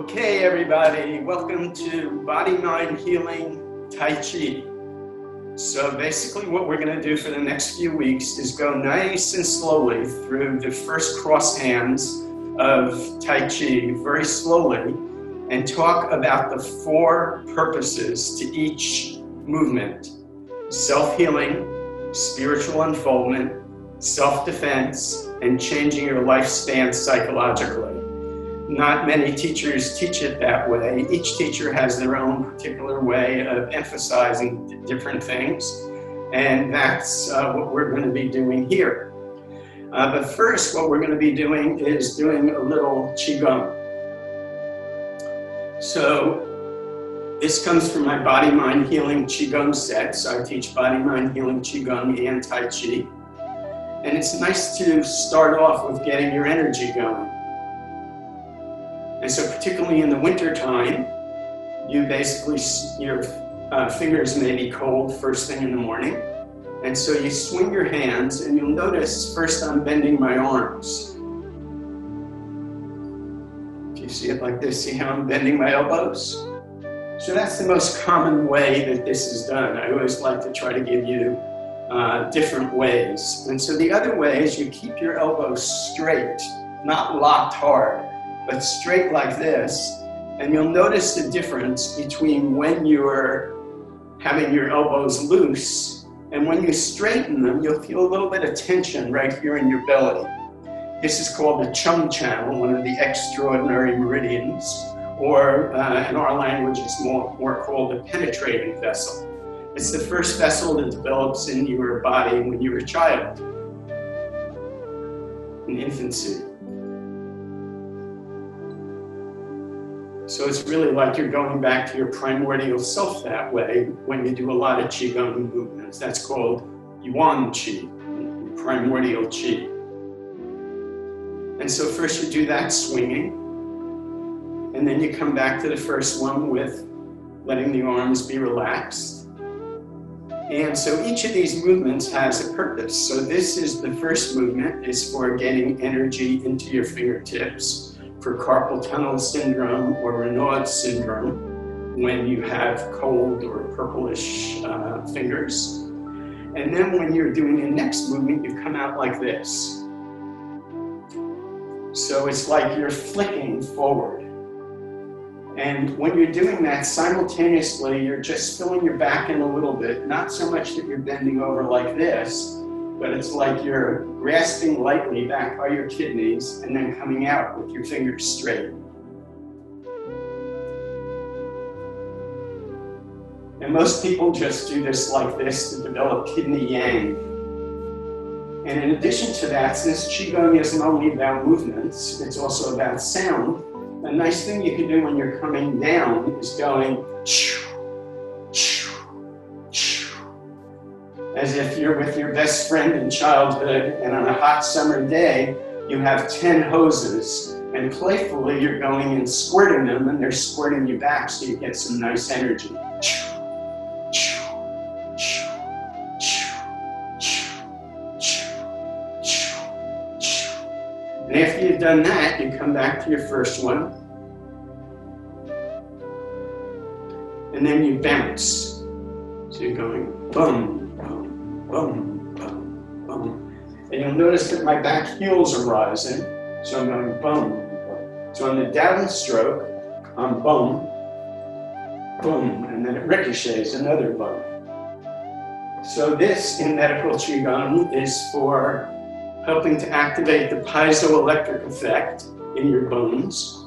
Okay, everybody, welcome to Body, Mind, Healing Tai Chi. So basically what we're going to do for the next few weeks is go nice and slowly through the first cross hands of Tai Chi, very slowly, and talk about the four purposes to each movement: self-healing, spiritual unfoldment, self-defense, and changing your lifespan psychologically. Not many teachers teach it that way. Each teacher has their own particular way of emphasizing different things, and that's what we're going to be doing here. But first, what we're going to be doing is doing a little Qigong. So this comes from my Body, Mind, Healing Qigong set. So I teach Body, Mind, Healing Qigong and Tai Chi. And it's nice to start off with getting your energy going. And so particularly in the winter time, you basically, your fingers may be cold first thing in the morning. And so you swing your hands, and you'll notice first I'm bending my arms. If you see it like this, see how I'm bending my elbows? So that's the most common way that this is done. I always like to try to give you different ways. And so the other way is you keep your elbows straight, not locked hard, but straight like this. And you'll notice the difference between when you're having your elbows loose and when you straighten them, you'll feel a little bit of tension right here in your belly. This is called the Chang channel, one of the extraordinary meridians, or in our language it's more called the penetrating vessel. It's the first vessel that develops in your body when you're a child, in infancy. So it's really like you're going back to your primordial self that way when you do a lot of Qigong movements. That's called Yuan Qi, primordial Qi. And so first you do that swinging, and then you come back to the first one with letting the arms be relaxed. And so each of these movements has a purpose. So this is the first movement, is for getting energy into your fingertips, for carpal tunnel syndrome or Raynaud's syndrome, when you have cold or purplish fingers. And then when you're doing the next movement, you come out like this. So it's like you're flicking forward. And when you're doing that simultaneously, you're just filling your back in a little bit, not so much that you're bending over like this, but it's like you're grasping lightly back by your kidneys and then coming out with your fingers straight. And most people just do this like this to develop kidney yang. And in addition to that, since Qigong isn't only about movements, it's also about sound, a nice thing you can do when you're coming down is going shoo, shoo, shoo, as if you're with your best friend in childhood, and on a hot summer day, you have 10 hoses, and playfully you're going and squirting them, and they're squirting you back so you get some nice energy. And after you've done that, you come back to your first one, and then you bounce. So you're going bum, bum, bum, bum, bum. And you'll notice that my back heels are rising, so I'm going bum, bum. So on the down stroke, I'm bum, boom, and then it ricochets, another bum. So this, in medical Qigong, is for helping to activate the piezoelectric effect in your bones,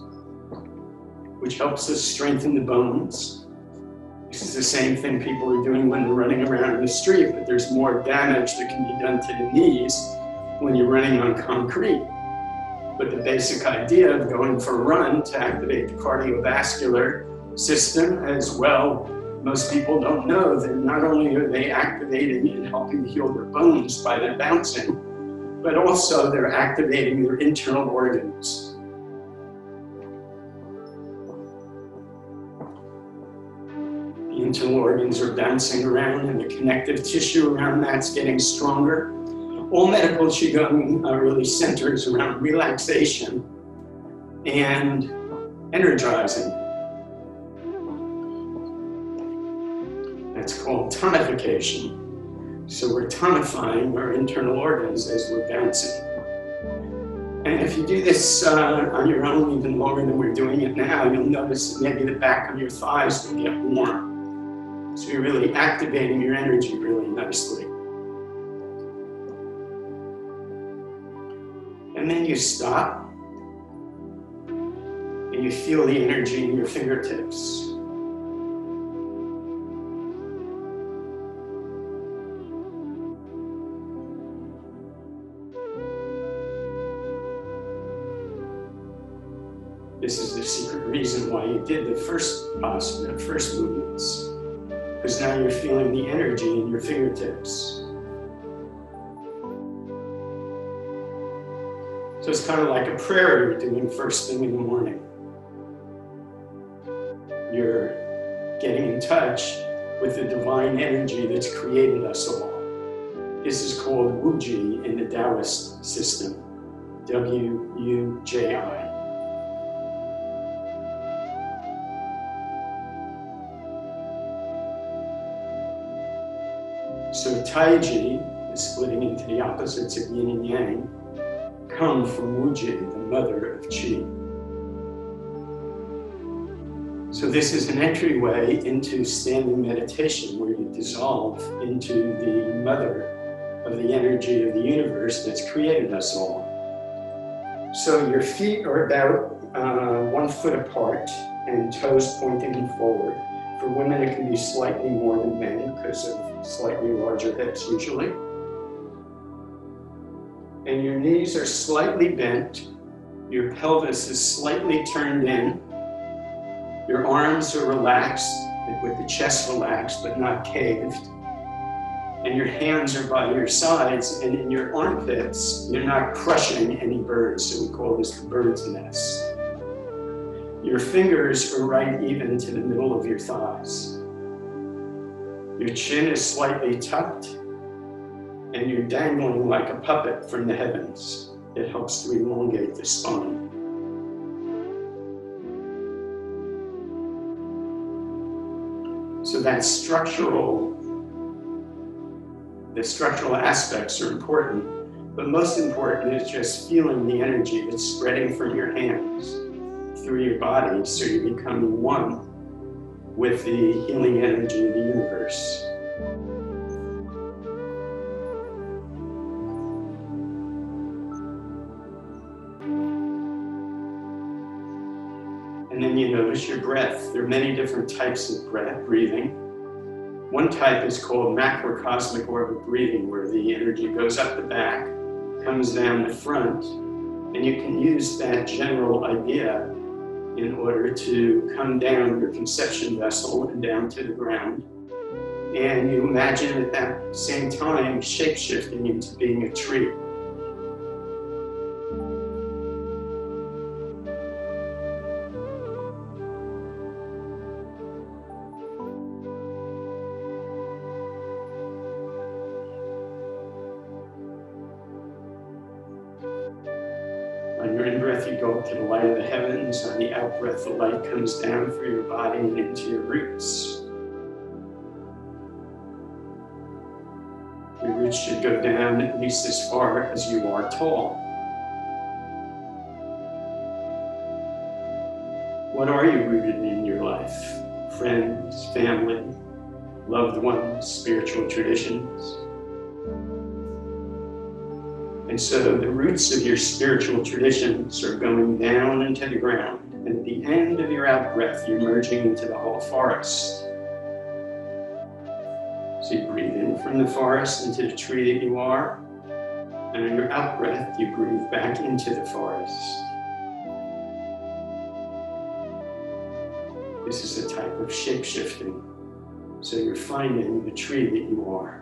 which helps us strengthen the bones. This is the same thing people are doing when they're running around in the street, but there's more damage that can be done to the knees when you're running on concrete. But the basic idea of going for a run to activate the cardiovascular system as well, most people don't know that not only are they activating and helping heal their bones by their bouncing, but also they're activating their internal organs. The internal organs are bouncing around and the connective tissue around that's getting stronger. All medical Qigong really centers around relaxation and energizing. That's called tonification. So we're tonifying our internal organs as we're bouncing. And if you do this on your own even longer than we're doing it now, you'll notice that maybe the back of your thighs will get warm. So you're really activating your energy really nicely. And then you stop and you feel the energy in your fingertips. This is the secret reason why you did the first asana, the first movements. Because now you're feeling the energy in your fingertips. So it's kind of like a prayer you're doing first thing in the morning. You're getting in touch with the divine energy that's created us all. This is called Wuji in the Taoist system, W-U-J-I. So Taiji, the splitting into the opposites of yin and yang, come from Wuji, the mother of Qi. So this is an entryway into standing meditation where you dissolve into the mother of the energy of the universe that's created us all. So your feet are about 1 foot apart and toes pointing forward. For women, it can be slightly more than men because of slightly larger hips usually. And your knees are slightly bent. Your pelvis is slightly turned in. Your arms are relaxed, with the chest relaxed but not caved. And your hands are by your sides, and in your armpits, you're not crushing any birds, so we call this the bird's nest. Your fingers are right even to the middle of your thighs. Your chin is slightly tucked, and you're dangling like a puppet from the heavens. It helps to elongate the spine. So the structural aspects are important, but most important is just feeling the energy that's spreading from your hands through your body, so you're becoming one with the healing energy of the universe. And then you notice your breath. There are many different types of breathing. One type is called macrocosmic orbit breathing, where the energy goes up the back, comes down the front, and you can use that general idea in order to come down your conception vessel and down to the ground. And you imagine at that same time shape-shifting into being a tree. On your in-breath, you go up to the light of the heavens. On the out-breath, the light comes down through your body and into your roots. Your roots should go down at least as far as you are tall. What are you rooted in your life? Friends, family, loved ones, spiritual traditions? And so the roots of your spiritual traditions are going down into the ground. And at the end of your out-breath, you're merging into the whole forest. So you breathe in from the forest into the tree that you are. And on your out-breath, you breathe back into the forest. This is a type of shape-shifting. So you're finding the tree that you are.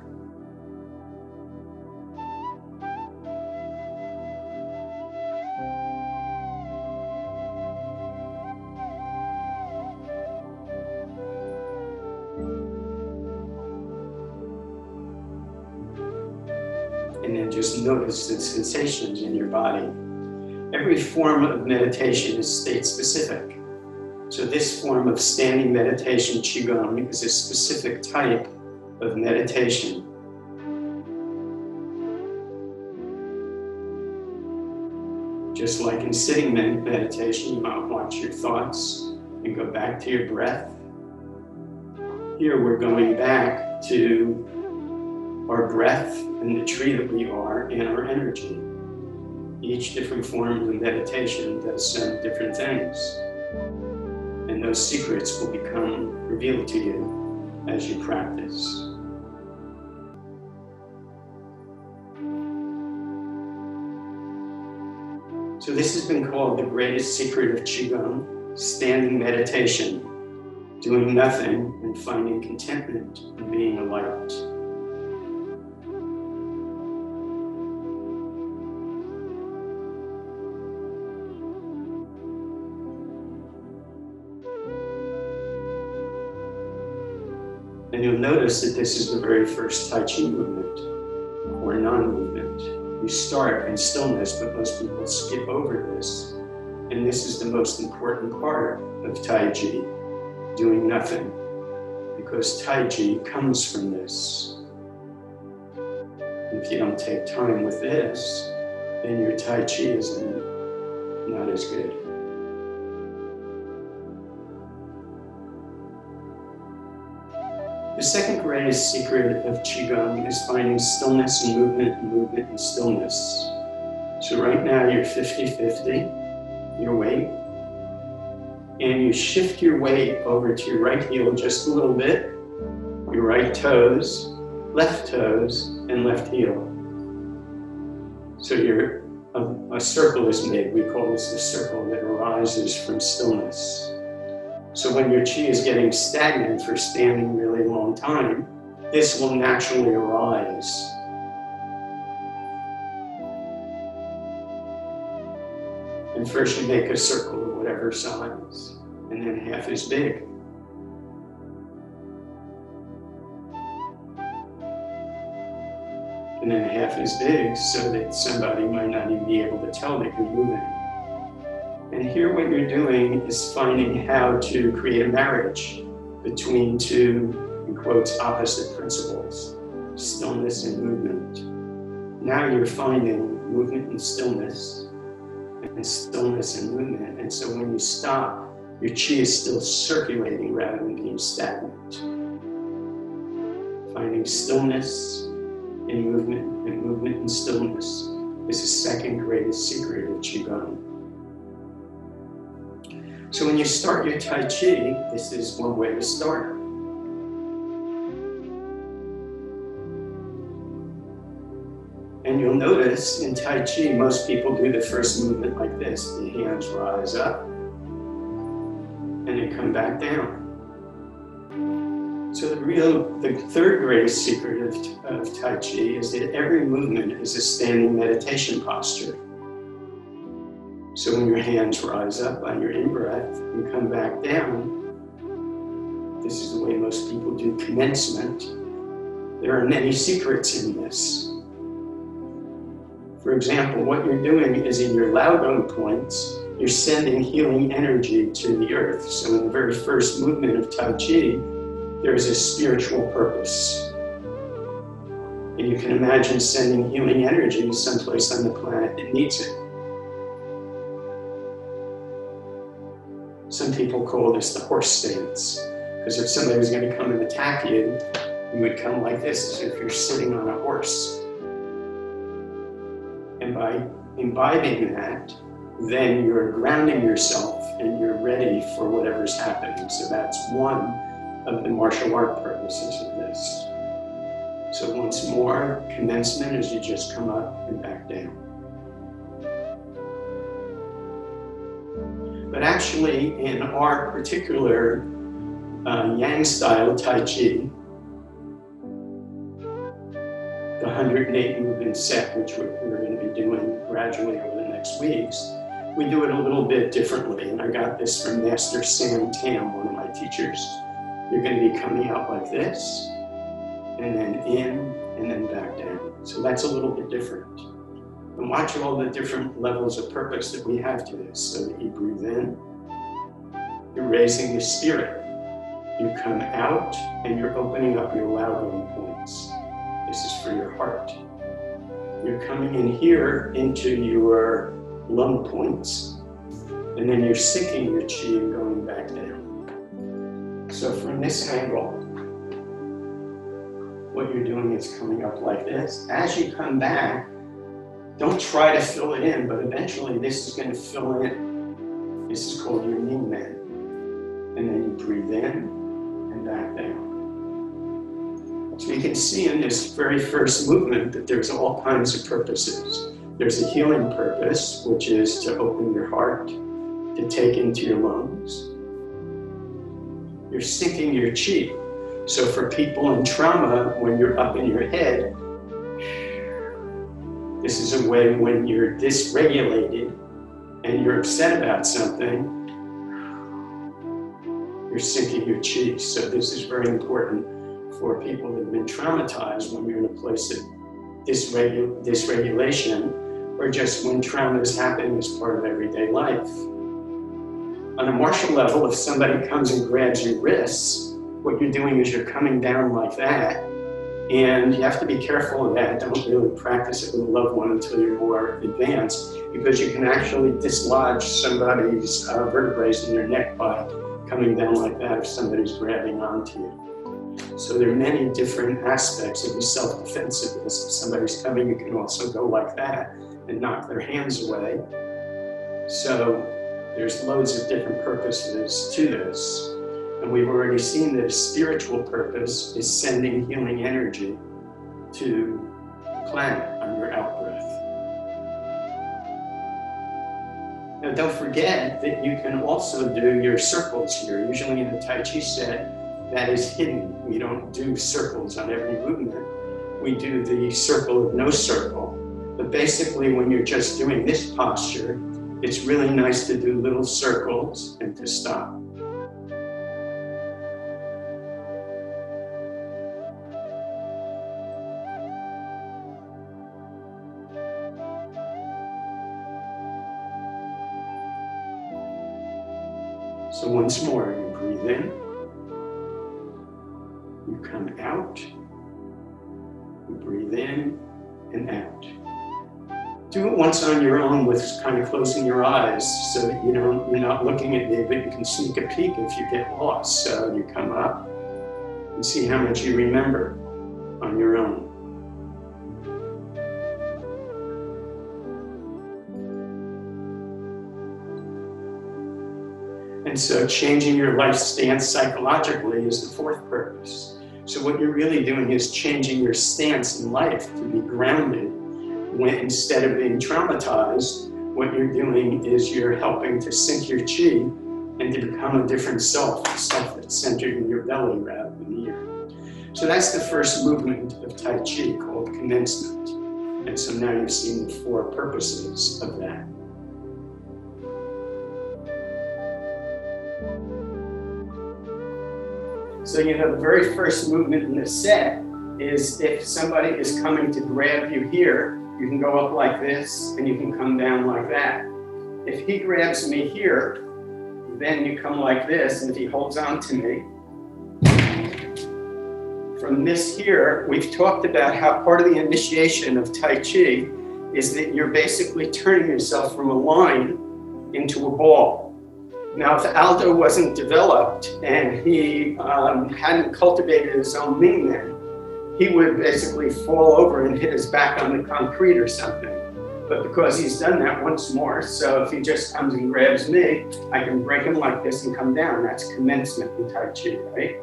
And then just notice the sensations in your body. Every form of meditation is state-specific. So this form of standing meditation, Qigong, is a specific type of meditation. Just like in sitting meditation, you might watch your thoughts and go back to your breath. Here we're going back to our breath and the tree that we are and our energy. Each different form of meditation does some different things. And those secrets will become revealed to you as you practice. So this has been called the greatest secret of Qigong, standing meditation, doing nothing and finding contentment in being a light. And you'll notice that this is the very first Tai Chi movement, or non-movement. You start in stillness, but most people skip over this. And this is the most important part of Tai Chi, doing nothing. Because Tai Chi comes from this. If you don't take time with this, then your Tai Chi is not as good. The second greatest secret of Qigong is finding stillness and movement and stillness. So right now you're 50-50, your weight, and you shift your weight over to your right heel just a little bit, your right toes, and left heel. So a circle is made. We call this the circle that arises from stillness. So when your chi is getting stagnant for standing really long time, this will naturally arise. And first you make a circle of whatever size, and then half as big. And then half as big so that somebody might not even be able to tell that you're moving. And here what you're doing is finding how to create a marriage between two, in quotes, opposite principles, stillness and movement. Now you're finding movement and stillness and movement. And so when you stop, your chi is still circulating rather than being stagnant. Finding stillness in movement and stillness is the second greatest secret of Qigong. So when you start your Tai Chi, this is one way to start. And you'll notice in Tai Chi, most people do the first movement like this. The hands rise up and they come back down. So the third greatest secret of Tai Chi is that every movement is a standing meditation posture. So when your hands rise up on your in-breath and come back down, this is the way most people do commencement. There are many secrets in this. For example, what you're doing is in your Laodong points, you're sending healing energy to the earth. So in the very first movement of Tai Chi, there's a spiritual purpose. And you can imagine sending healing energy someplace on the planet that needs it. Some people call this the horse stance, because if somebody was going to come and attack you, you would come like this, as if you're sitting on a horse. And by imbibing that, then you're grounding yourself and you're ready for whatever's happening. So that's one of the martial art purposes of this. So once more, commencement is you just come up and back down. But actually, in our particular Yang style Tai Chi, the 108 movement set, which we're going to be doing gradually over the next weeks, we do it a little bit differently. And I got this from Master Sam Tam, one of my teachers. You're going to be coming out like this, and then in, and then back down. So that's a little bit different. And watch all the different levels of purpose that we have to this, so that you breathe in, You're raising the spirit. You come out and you're opening up your Laogai points. This is for your heart. You're coming in here into your lung points, and then you're sinking your chi and going back down. So from this angle, what you're doing is coming up like this. As you come back, don't try to fill it in, but eventually this is going to fill in. This is called your Ning Men. And then you breathe in and back down. So you can see in this very first movement that there's all kinds of purposes. There's a healing purpose, which is to open your heart, to take into your lungs. You're sinking your chi. So for people in trauma, when you're up in your head, this is a way when you're dysregulated and you're upset about something, you're sinking your chi. So this is very important for people that have been traumatized when you're in a place of dysregulation, or just when trauma is happening as part of everyday life. On a martial level, if somebody comes and grabs your wrists, what you're doing is you're coming down like that, and you have to be careful of that. Don't really practice it with a loved one until you're more advanced, because you can actually dislodge somebody's vertebrae in their neck by coming down like that if somebody's grabbing onto you. So there are many different aspects of the self-defensiveness. If somebody's coming, you can also go like that and knock their hands away. So there's loads of different purposes to this. And we've already seen that a spiritual purpose is sending healing energy to the planet on your out-breath. Now don't forget that you can also do your circles here. Usually in the Tai Chi set, that is hidden. We don't do circles on every movement. We do the circle of no circle. But basically when you're just doing this posture, it's really nice to do little circles and to stop. So once more, you breathe in, you come out, you breathe in and out. Do it once on your own with kind of closing your eyes so that you're not looking at me, but you can sneak a peek if you get lost. So you come up and see how much you remember on your own. And so changing your life stance psychologically is the fourth purpose. So what you're really doing is changing your stance in life to be grounded. When instead of being traumatized, what you're doing is you're helping to sink your chi and to become a different self, a self that's centered in your belly rather than here. So that's the first movement of Tai Chi called commencement. And so now you've seen the four purposes of that. So, the very first movement in the set is if somebody is coming to grab you here, you can go up like this and you can come down like that. If he grabs me here, then you come like this, and if he holds on to me, from this here, we've talked about how part of the initiation of Tai Chi is that you're basically turning yourself from a line into a ball. Now, if Aldo wasn't developed and he hadn't cultivated his own Ning Men, he would basically fall over and hit his back on the concrete or something. But because he's done that once more, so if he just comes and grabs me, I can break him like this and come down. That's commencement in Tai Chi, right?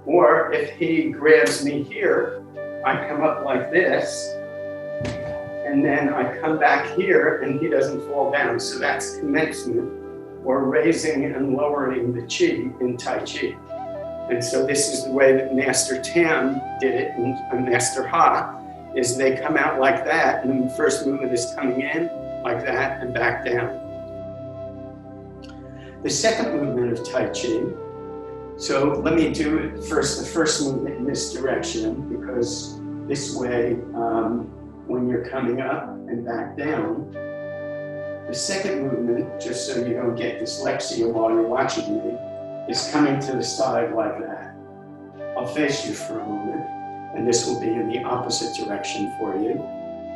Or if he grabs me here, I come up like this, and then I come back here and he doesn't fall down. So that's commencement, or raising and lowering the chi in Tai Chi. And so this is the way that Master Tam did it, and Master Ha, is they come out like that, and the first movement is coming in like that and back down. The second movement of Tai Chi, so let me do it first, the first movement in this direction, because this way, when you're coming up and back down, The second movement, just so you don't get dyslexia while you're watching me, is coming to the side like that. I'll face you for a moment, and this will be in the opposite direction for you.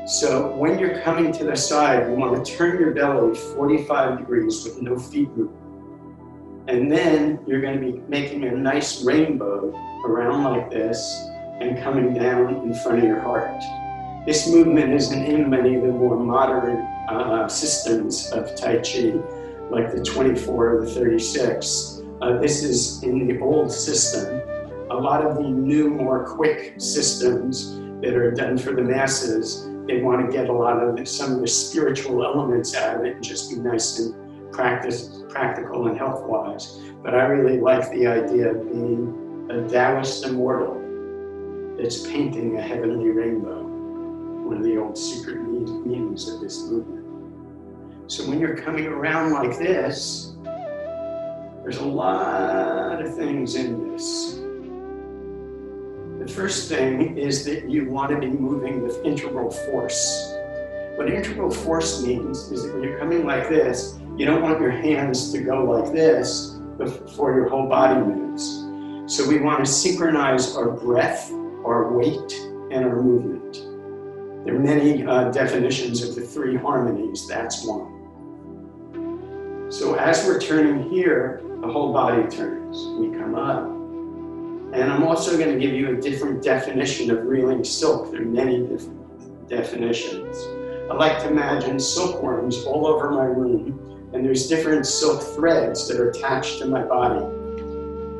So when you're coming to the side, you want to turn your belly 45 degrees with no feet moving. And then you're going to be making a nice rainbow around like this and coming down in front of your heart. This movement isn't in many of the more modern systems of Tai Chi, like the 24 or the 36. This is in the old system. A lot of the new, more quick systems that are done for the masses, they want to get a lot of some of the spiritual elements out of it and just be nice and practical and health-wise. But I really like the idea of being a Taoist immortal that's painting a heavenly rainbow, one of the old secret meanings of this movement. So when you're coming around like this, there's a lot of things in this. The first thing is that you want to be moving with integral force. What integral force means is that when you're coming like this, you don't want your hands to go like this before your whole body moves. So we want to synchronize our breath, our weight, and our movement. There are many definitions of the three harmonies, that's one. So as we're turning here, the whole body turns. We come up. And I'm also going to give you a different definition of reeling silk. There are many different definitions. I like to imagine silkworms all over my room, and there's different silk threads that are attached to my body.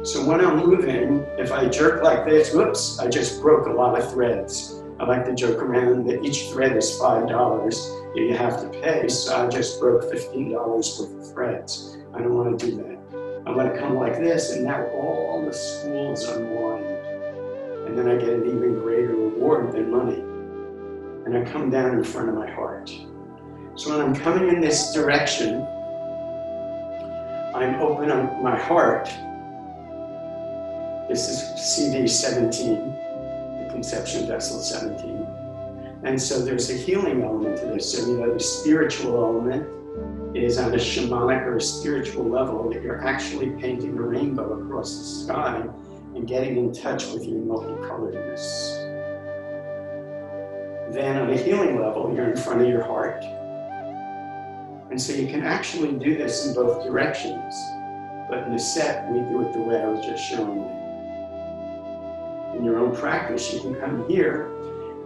So when I'm moving, if I jerk like this, whoops, I just broke a lot of threads. I like to joke around that each thread is $5 that you have to pay, so I just broke $15 worth of threads. I don't want to do that. I'm going to come like this, and now all the spools unwind. And then I get an even greater reward than money. And I come down in front of my heart. So when I'm coming in this direction, I'm open on my heart. This is CD 17, the conception vessel 17. And so there's a healing element to this. So, the spiritual element is on a shamanic or a spiritual level that you're actually painting a rainbow across the sky and getting in touch with your multicoloredness. Then on a healing level, you're in front of your heart. And so you can actually do this in both directions. But in the set, we do it the way I was just showing you. In your own practice, you can come here.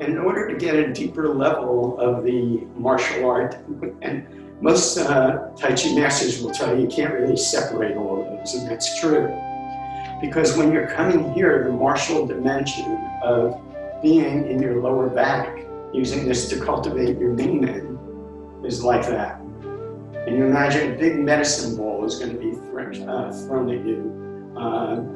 And in order to get a deeper level of the martial art, and most Tai Chi masters will tell you can't really separate all of those, and that's true. Because when you're coming here, the martial dimension of being in your lower back, using this to cultivate your Mingmen, is like that. And you imagine a big medicine ball is going to be thrown at you.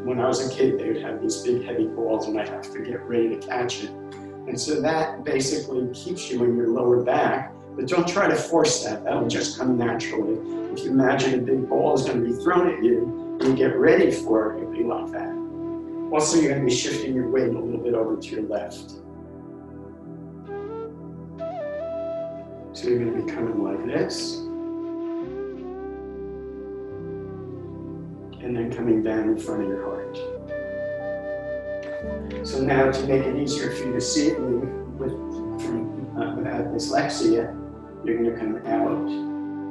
When I was a kid, they would have these big heavy balls and I'd have to get ready to catch it. And so that basically keeps you in your lower back, but don't try to force that. That'll just come naturally. If you imagine a big ball is going to be thrown at you and you get ready for it, it'll be like that. Also, you're going to be shifting your weight a little bit over to your left. So you're going to be coming like this. And then coming down in front of your heart. So now to make it easier for you to see it without dyslexia, you're going to come out,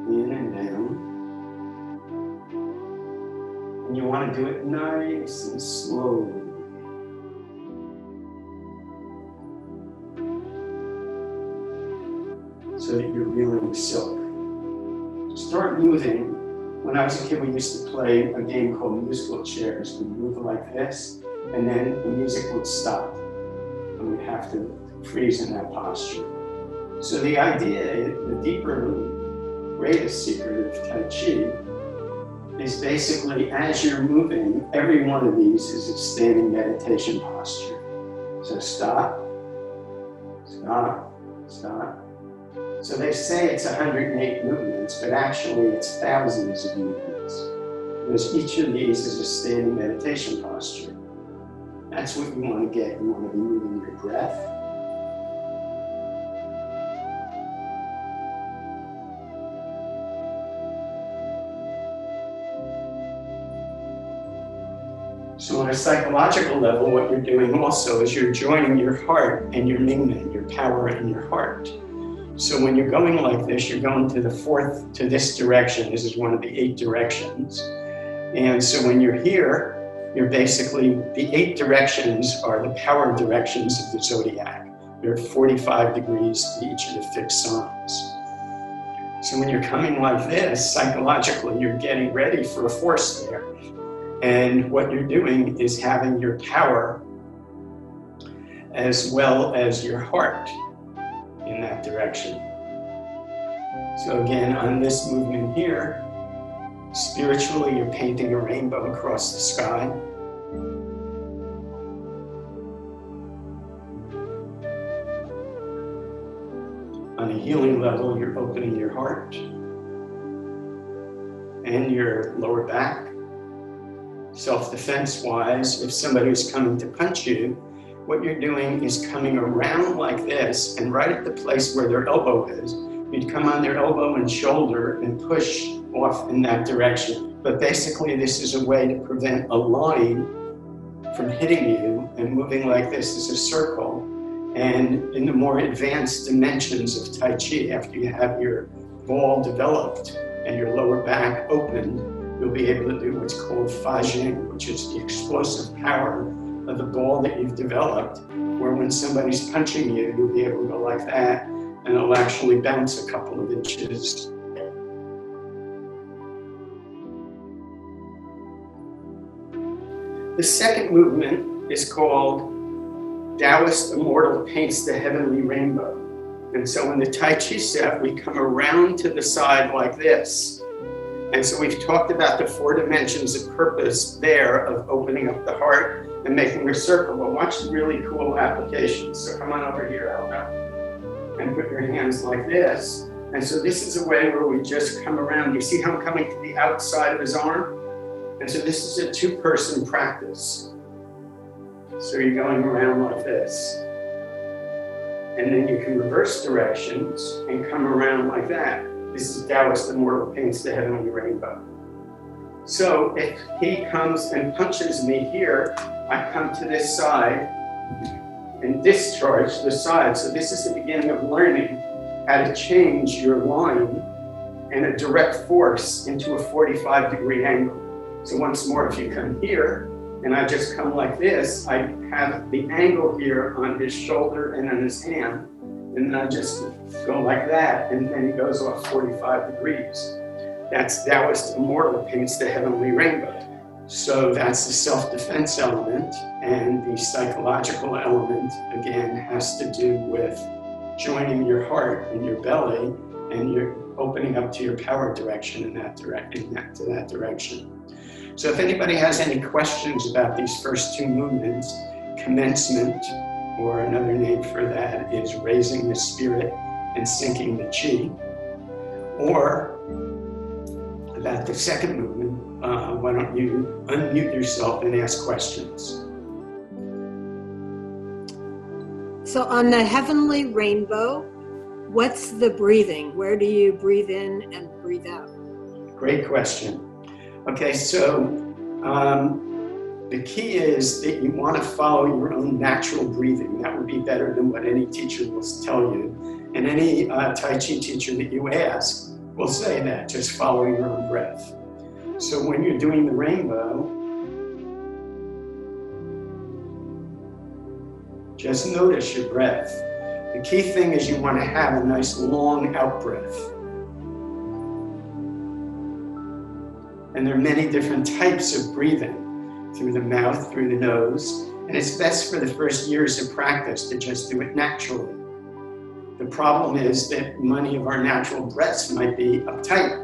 in and down. And you want to do it nice and slow. So that you're reeling silk. Start moving. When I was a kid, we used to play a game called musical chairs. We'd move like this, and then the music would stop, and we'd have to freeze in that posture. So the idea, the deeper, greatest secret of Tai Chi is basically as you're moving, every one of these is a standing meditation posture. So stop, stop, stop. So they say it's 108 movements, but actually it's thousands of movements. Because each of these is a standing meditation posture. That's what you want to get. You want to be moving your breath. So on a psychological level, what you're doing also is you're joining your heart and your Mingmen, your power and your heart. So when you're going like this, you're going to the fourth, to this direction. This is one of the 8 directions. And so when you're here, you're basically, the 8 directions are the power directions of the zodiac. There are 45 degrees to each of the fixed signs. So when you're coming like this, psychologically, you're getting ready for a force there. And what you're doing is having your power as well as your heart in that direction. So again, on this movement here, spiritually, you're painting a rainbow across the sky. On a healing level, you're opening your heart and your lower back. Self-defense wise, if somebody is coming to punch you, what you're doing is coming around like this, and right at the place where their elbow is, you'd come on their elbow and shoulder and push off in that direction. But basically, this is a way to prevent a line from hitting you, and moving like this is a circle. And in the more advanced dimensions of Tai Chi, after you have your ball developed and your lower back opened, you'll be able to do what's called Fa Jing, which is the explosive power of the ball that you've developed, where when somebody's punching you, you'll be able to go like that, and it'll actually bounce a couple of inches. The second movement is called Taoist Immortal Paints the Heavenly Rainbow. And so in the Tai Chi set, we come around to the side like this. And so we've talked about the 4 dimensions of purpose there of opening up the heart and making a circle. But watch the really cool applications. So come on over here, Alba, and put your hands like this. And so this is a way where we just come around. You see how I'm coming to the outside of his arm? And so this is a 2-person practice. So you're going around like this. And then you can reverse directions and come around like that. This is Taoist Immortal Paints the Heavenly Rainbow. So if he comes and punches me here, I come to this side and discharge the side. So this is the beginning of learning how to change your line and a direct force into a 45-degree angle. So once more, if you come here and I just come like this, I have the angle here on his shoulder and on his hand. And then I just go like that, and then he goes off 45 degrees. That's Taoist Immortal Paints the Heavenly Rainbow. So that's the self-defense element, and the psychological element, again, has to do with joining your heart and your belly, and you're opening up to your power direction in that direction. So if anybody has any questions about these first 2 movements, commencement, or another name for that is raising the spirit and sinking the chi. Or about the second movement, why don't you unmute yourself and ask questions? So on the heavenly rainbow, what's the breathing? Where do you breathe in and breathe out? Great question. Okay, so the key is that you want to follow your own natural breathing. That would be better than what any teacher will tell you. And any Tai Chi teacher that you ask will say that, just follow your own breath. So when you're doing the rainbow, just notice your breath. The key thing is you want to have a nice long out breath. And there are many different types of breathing, through the mouth, through the nose, and it's best for the first years of practice to just do it naturally. The problem is that many of our natural breaths might be uptight,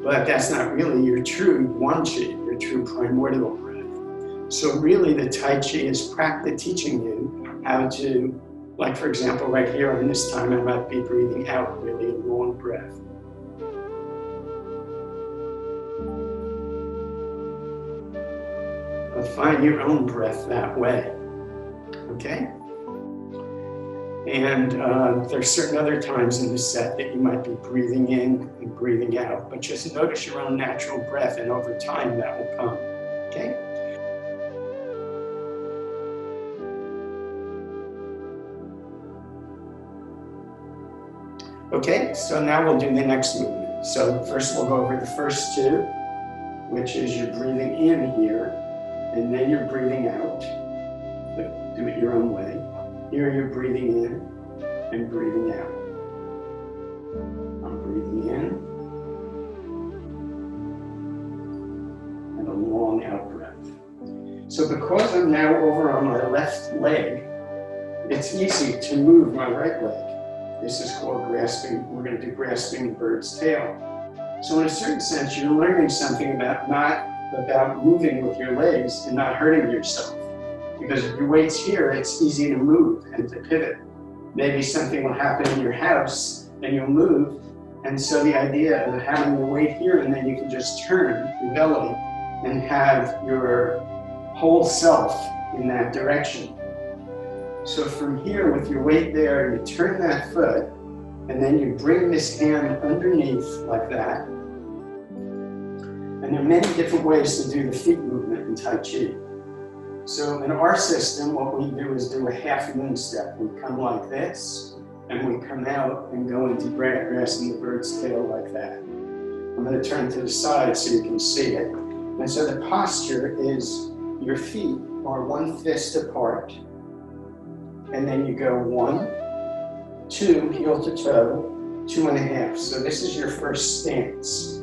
but that's not really your true Wan Chi, your true primordial breath. So really the Tai Chi is teaching you how to, like for example, right here on this time, I might be breathing out really a long breath. But find your own breath that way, okay? And there's certain other times in the set that you might be breathing in and breathing out, but just notice your own natural breath, and over time that will come, okay? Okay, so now we'll do the next movement. So first we'll go over the first two, which is you're breathing in here, and then you're breathing out. But do it your own way. Here you're breathing in and breathing out. I'm breathing in and a long out breath. So because I'm now over on my left leg, it's easy to move my right leg. This is called grasping. We're going to do grasping the bird's tail. So in a certain sense, you're learning something about moving with your legs and not hurting yourself. Because if your weight's here, it's easy to move and to pivot. Maybe something will happen in your house and you'll move. And so the idea of having your weight here and then you can just turn your belly and have your whole self in that direction. So from here, with your weight there, you turn that foot, and then you bring this hand underneath like that. And there are many different ways to do the feet movement in Tai Chi. So in our system, what we do is do a half moon step. We come like this, and we come out and go into grasping the bird's tail like that. I'm going to turn to the side so you can see it. And so the posture is your feet are one fist apart. And then you go 1, 2, heel to toe, 2.5. So this is your first stance.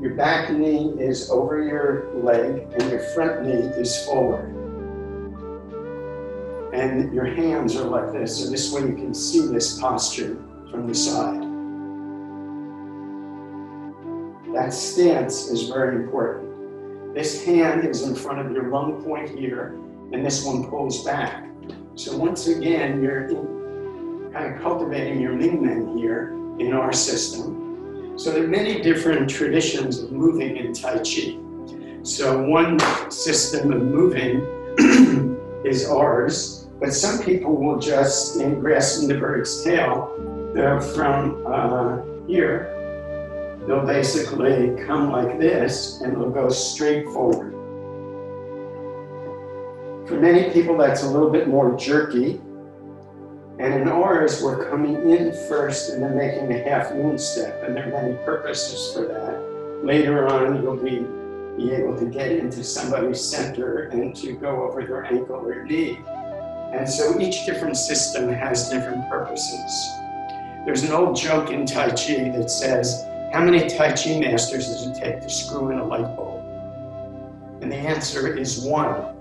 Your back knee is over your leg and your front knee is forward. And your hands are like this. So this way you can see this posture from the side. That stance is very important. This hand is in front of your lung point here, and this one pulls back. So once again, you're kind of cultivating your Ming Men here in our system. So there are many different traditions of moving in Tai Chi. So one system of moving is ours, but some people will just, in grasping the bird's tail, they're from here, they'll basically come like this and they'll go straight forward. For many people, that's a little bit more jerky. And in ours, we're coming in first and then making a half moon step. And there are many purposes for that. Later on, you'll be able to get into somebody's center and to go over their ankle or knee. And so each different system has different purposes. There's an old joke in Tai Chi that says, how many Tai Chi masters does it take to screw in a light bulb? And the answer is 1.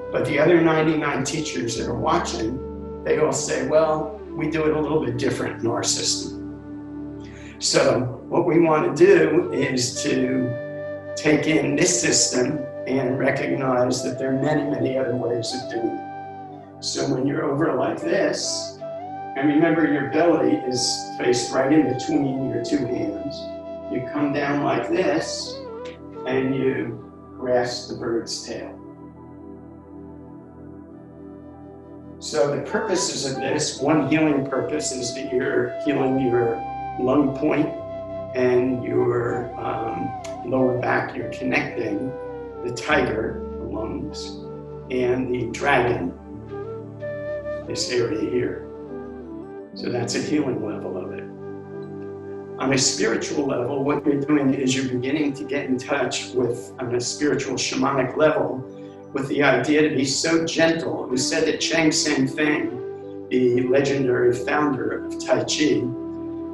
But the other 99 teachers that are watching, they all say, well, we do it a little bit different in our system. So what we want to do is to take in this system and recognize that there are many, many other ways of doing it. So when you're over like this, and remember your belly is faced right in between your two hands, you come down like this and you grasp the bird's tail. So the purposes of this, one healing purpose is that you're healing your lung point and your lower back. You're connecting the tiger, the lungs, and the dragon, this area here. So that's a healing level of it. On a spiritual level, what you're doing is you're beginning to get in touch with, on a spiritual shamanic level, with the idea to be so gentle. It was said that Chang San Feng, the legendary founder of Tai Chi,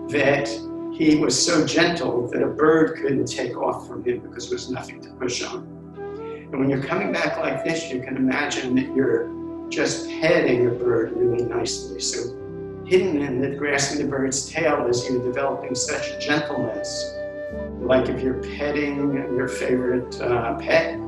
that he was so gentle that a bird couldn't take off from him because there was nothing to push on. And when you're coming back like this, you can imagine that you're just petting a bird really nicely. So hidden in the grasping the bird's tail is you're developing such gentleness. Like if you're petting your favorite pet,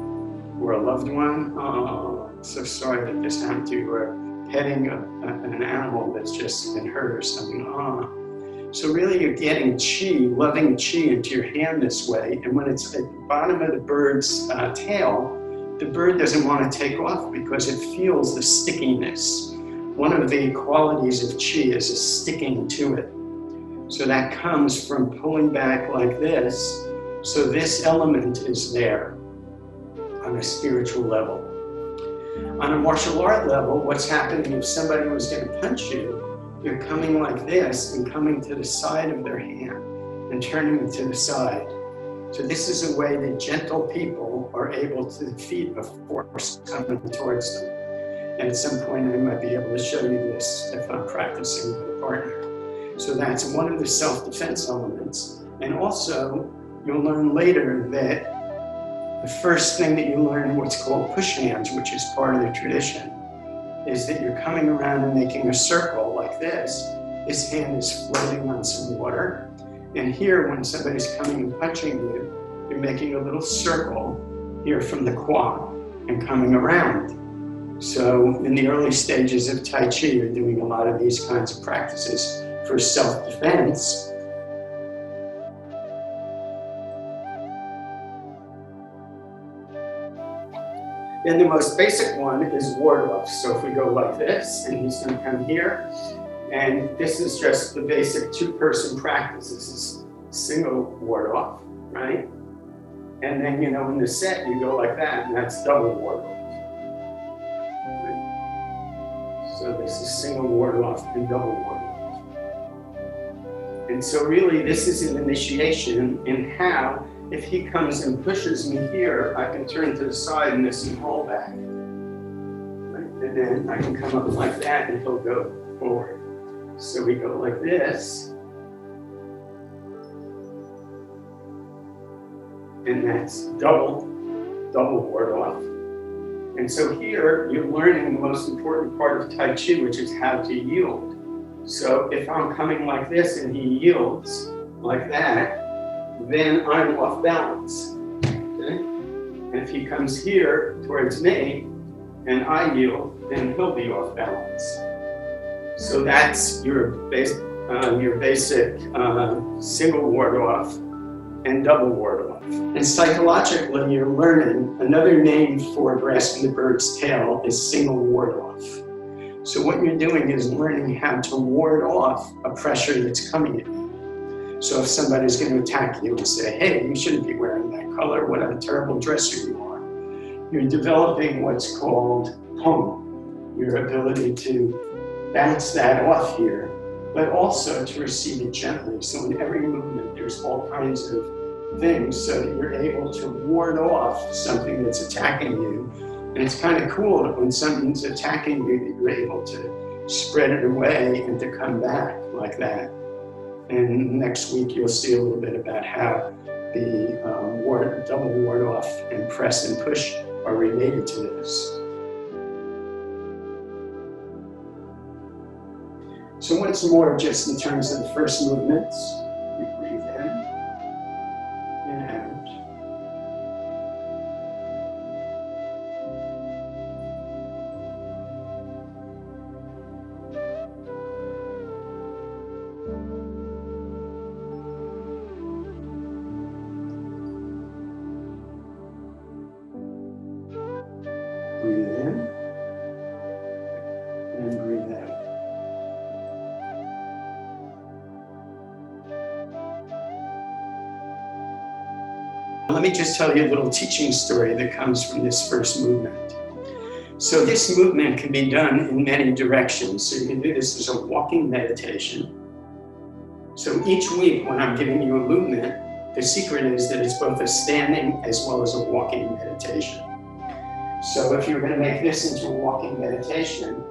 or a loved one, oh, I'm so sorry that this happened to you, or petting an animal that's just been hurt or something, oh. So really you're getting chi, loving chi into your hand this way, and when it's at the bottom of the bird's tail, the bird doesn't want to take off because it feels the stickiness. One of the qualities of chi is a sticking to it. So that comes from pulling back like this, so this element is there. On a spiritual level. On a martial art level, what's happening if somebody was going to punch you you're coming like this and coming to the side of their hand and turning it to the side. So this is a way that gentle people are able to defeat a force coming towards them. And at some point I might be able to show you this if I'm practicing with a partner. So that's one of the self-defense elements. And also, you'll learn later that the first thing that you learn, what's called push hands, which is part of the tradition, is that you're coming around and making a circle like this. This hand is floating on some water. And here, when somebody's coming and punching you, you're making a little circle here from the qua and coming around. So in the early stages of Tai Chi, you're doing a lot of these kinds of practices for self-defense. And the most basic one is ward off. So if we go like this, and he's going to come here, and this is just the basic two-person practice. This is single ward off, right? And then, you know, in the set, you go like that, and that's double ward off. Right? So this is single ward off and double ward off. And so really, this is an initiation in how, if he comes and pushes me here, I can turn to the side and this and roll back. Right? And then I can come up like that and he'll go forward. So we go like this. And that's double ward off. And so here, you're learning the most important part of Tai Chi, which is how to yield. So if I'm coming like this and he yields like that, then I'm off balance. Okay? And if he comes here towards me and I yield, then he'll be off balance. So that's your basic single ward off and double ward off. And psychologically, you're learning another name for grasping the bird's tail is single ward off. So what you're doing is learning how to ward off a pressure that's coming at you. So if somebody's going to attack you and say, hey, you shouldn't be wearing that color, what a terrible dresser you are, you're developing what's called hong, your ability to bounce that off here, but also to receive it gently. So in every movement, there's all kinds of things so that you're able to ward off something that's attacking you. And it's kind of cool that when something's attacking you, that you're able to spread it away and to come back like that. And next week, you'll see a little bit about how the double ward off and press and push are related to this. So once more, just in terms of the first movements, you breathe in and out. Breathe in and breathe out. Let me just tell you a little teaching story that comes from this first movement. So this movement can be done in many directions. So you can do this as a walking meditation. So each week when I'm giving you a movement, the secret is that it's both a standing as well as a walking meditation. So if you're going to make this into a walking meditation,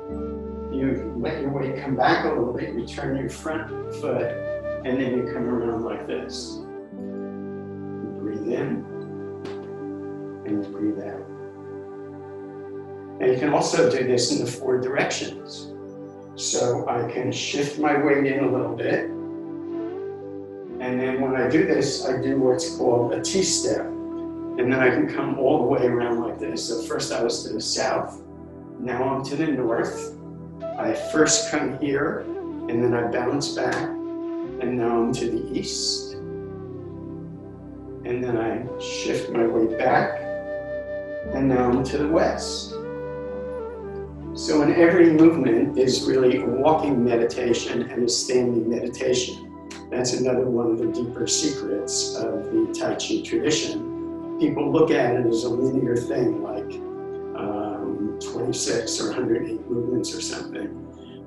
you let your weight come back a little bit, you turn your front foot, and then you come around like this. You breathe in, and you breathe out. And you can also do this in the 4 directions. So I can shift my weight in a little bit, and then when I do this, I do what's called a T-step. And then I can come all the way around like this. So first I was to the south, now I'm to the north. I first come here, and then I bounce back, and now I'm to the east. And then I shift my weight back, and now I'm to the west. So in every movement is really a walking meditation and a standing meditation. That's another one of the deeper secrets of the Tai Chi tradition. People look at it as a linear thing, like 26 or 108 movements or something.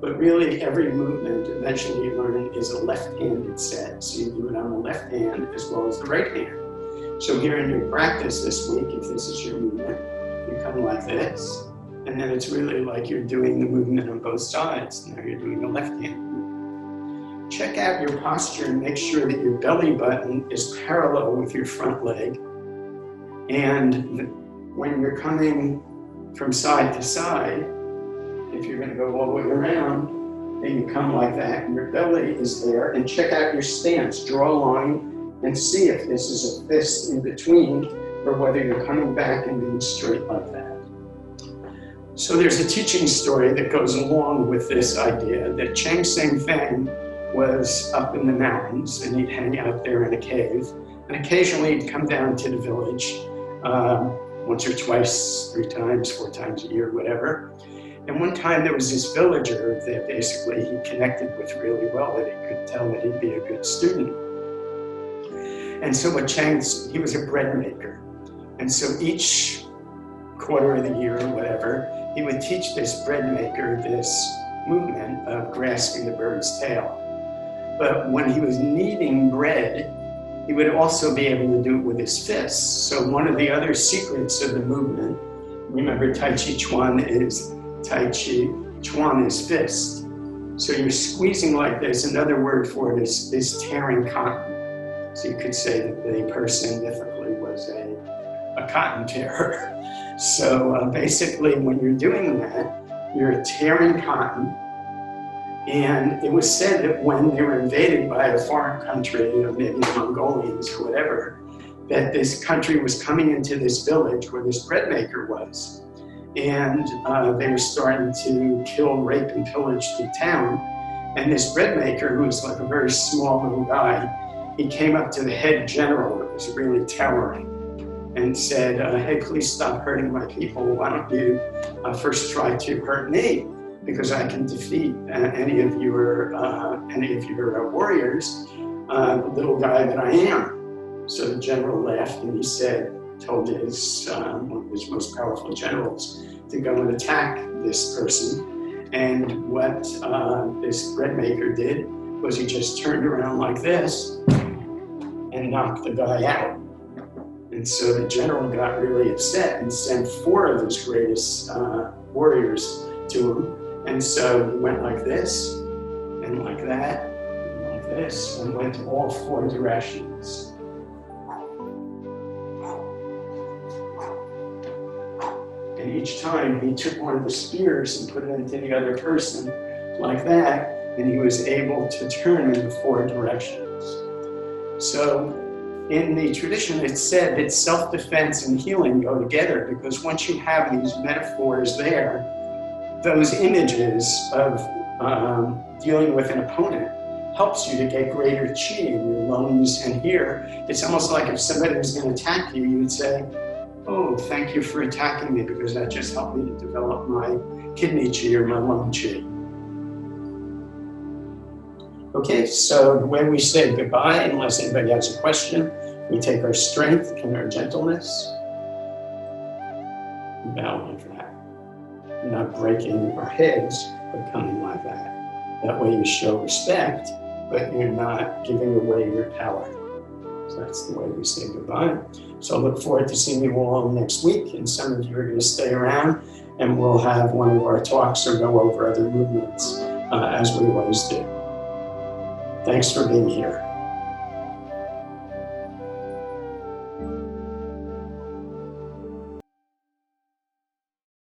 But really, every movement, eventually you learn, is a left-handed set. So you do it on the left hand as well as the right hand. So here in your practice this week, if this is your movement, you come like this. And then it's really like you're doing the movement on both sides. Now you're doing the left hand movement. Check out your posture and make sure that your belly button is parallel with your front leg. And when you're coming from side to side, if you're going to go all the way around, then you come like that, and your belly is there. And check out your stance. Draw a line and see if this is a fist in between, or whether you're coming back and being straight like that. So there's a teaching story that goes along with this idea that Chang San Feng was up in the mountains, and he'd hang out there in a cave. And occasionally he'd come down to the village once or twice, 3 times, 4 times a year, whatever. And one time there was this villager that basically he connected with really well, that he could tell that he'd be a good student. And so what he was a bread maker. And so each quarter of the year or whatever, he would teach this bread maker this movement of grasping the bird's tail. But when he was kneading bread, he would also be able to do it with his fists. So one of the other secrets of the movement, remember Tai Chi Chuan is fist. So you're squeezing like this. Another word for it is tearing cotton. So you could say that the person mythically was a cotton tearer. So basically when you're doing that, you're tearing cotton. And it was said that when they were invaded by a foreign country, maybe the Mongolians or whatever, that this country was coming into this village where this bread maker was. And they were starting to kill, rape, and pillage the town. And this bread maker, who was like a very small little guy, he came up to the head general, it was really towering, and said, hey, please stop hurting my people. Why don't you first try to hurt me? Because I can defeat any of your warriors, the little guy that I am. So the general laughed and he told his one of his most powerful generals to go and attack this person. And what this bread maker did was he just turned around like this and knocked the guy out. And so the general got really upset and sent 4 of his greatest warriors to him. And so he went like this, and like that, and like this, and went to all 4 directions. And each time he took one of the spears and put it into the other person, like that, and he was able to turn in the 4 directions. So in the tradition, it's said that self-defense and healing go together, because once you have these metaphors there, those images of dealing with an opponent helps you to get greater chi in your lungs and here. It's almost like if somebody was going to attack you, you would say, oh, thank you for attacking me, because that just helped me to develop my kidney chi or my lung chi. Okay, so the way we say goodbye, unless anybody has a question, we take our strength and our gentleness, and bow like that. Not breaking our heads, but coming like that. That way you show respect, but you're not giving away your power. So that's the way we say goodbye. So I look forward to seeing you all next week, and some of you are going to stay around, and we'll have one of our talks or go over other movements as we always do. Thanks for being here.